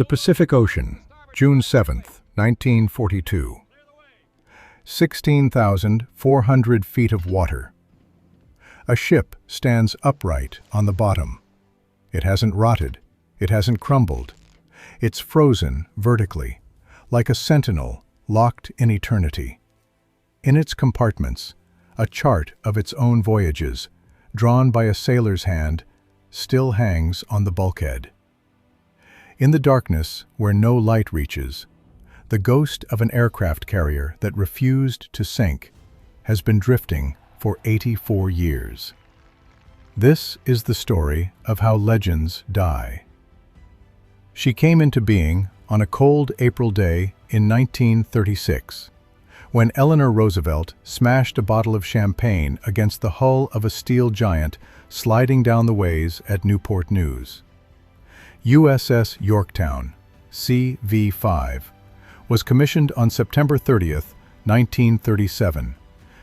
The Pacific Ocean, June 7, 1942. 16,400 feet of water. A ship stands upright on the bottom. It hasn't rotted. It hasn't crumbled. It's frozen vertically, like a sentinel locked in eternity. In its compartments, a chart of its own voyages, drawn by a sailor's hand, still hangs on the bulkhead. In the darkness, where no light reaches, the ghost of an aircraft carrier that refused to sink has been drifting for 84 years. This is the story of how legends die. She came into being on a cold April day in 1936, when Eleanor Roosevelt smashed a bottle of champagne against the hull of a steel giant sliding down the ways at Newport News. USS Yorktown, CV-5, was commissioned on September 30, 1937,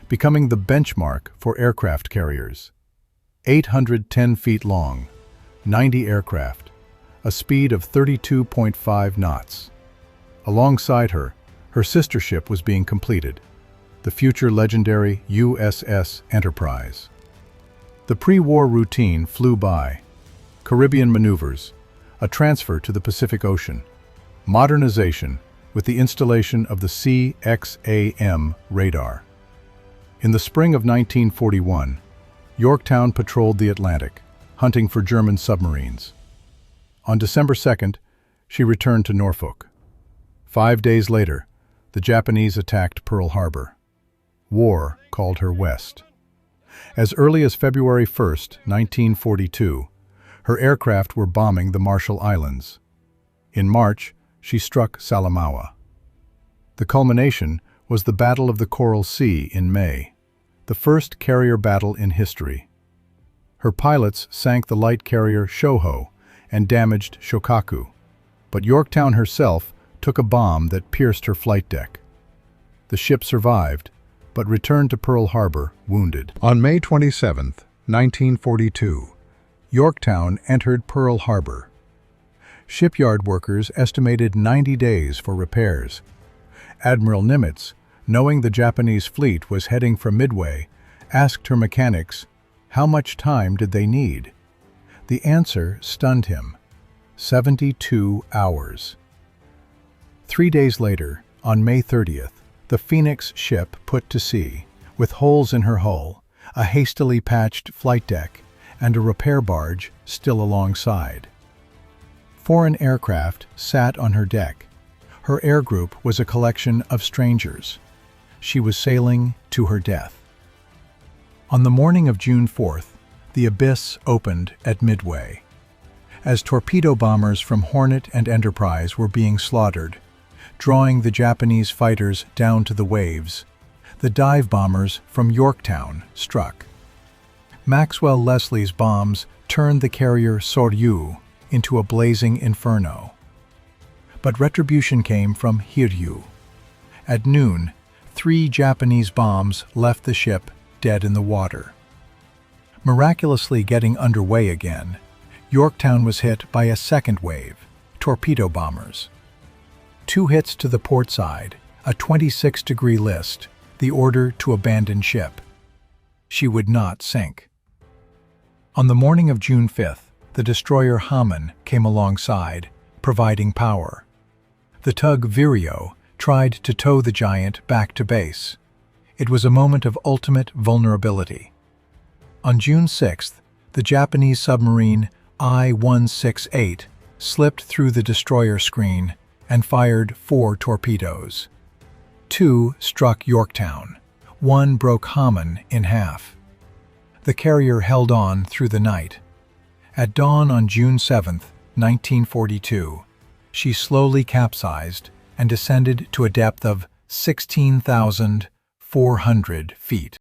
becoming the benchmark for aircraft carriers. 810 feet long, 90 aircraft, a speed of 32.5 knots. Alongside her, her sister ship was being completed, the future legendary USS Enterprise. The pre-war routine flew by. Caribbean maneuvers, a transfer to the Pacific Ocean, modernization with the installation of the CXAM radar. In the spring of 1941, Yorktown patrolled the Atlantic, hunting for German submarines. On December 2nd, she returned to Norfolk. 5 days later, the Japanese attacked Pearl Harbor. War called her west. As early as February 1, 1942, her aircraft were bombing the Marshall Islands. In March, she struck Salamaua. The culmination was the Battle of the Coral Sea in May, the first carrier battle in history. Her pilots sank the light carrier Shoho and damaged Shokaku, but Yorktown herself took a bomb that pierced her flight deck. The ship survived, but returned to Pearl Harbor wounded. On May 27, 1942, Yorktown entered Pearl Harbor. Shipyard workers estimated 90 days for repairs. Admiral Nimitz, knowing the Japanese fleet was heading for Midway, asked her mechanics, how much time did they need? The answer stunned him: 72 hours. 3 days later, on May 30th, the Phoenix ship put to sea, with holes in her hull, a hastily patched flight deck, and a repair barge still alongside. Foreign aircraft sat on her deck. Her air group was a collection of strangers. She was sailing to her death. On the morning of June 4th, the abyss opened at Midway. As torpedo bombers from Hornet and Enterprise were being slaughtered, drawing the Japanese fighters down to the waves, the dive bombers from Yorktown struck. Maxwell Leslie's bombs turned the carrier Soryu into a blazing inferno. But retribution came from Hiryu. At noon, 3 Japanese bombs left the ship dead in the water. Miraculously getting underway again, Yorktown was hit by a second wave, torpedo bombers. 2 hits to the port side, a 26-degree list, the order to abandon ship. She would not sink. On the morning of June 5th, the destroyer Haman came alongside, providing power. The tug Vireo tried to tow the giant back to base. It was a moment of ultimate vulnerability. On June 6th, the Japanese submarine I-168 slipped through the destroyer screen and fired 4 torpedoes. 2 struck Yorktown. 1 broke Haman in half. The carrier held on through the night. At dawn on June 7, 1942, she slowly capsized and descended to a depth of 16,400 feet.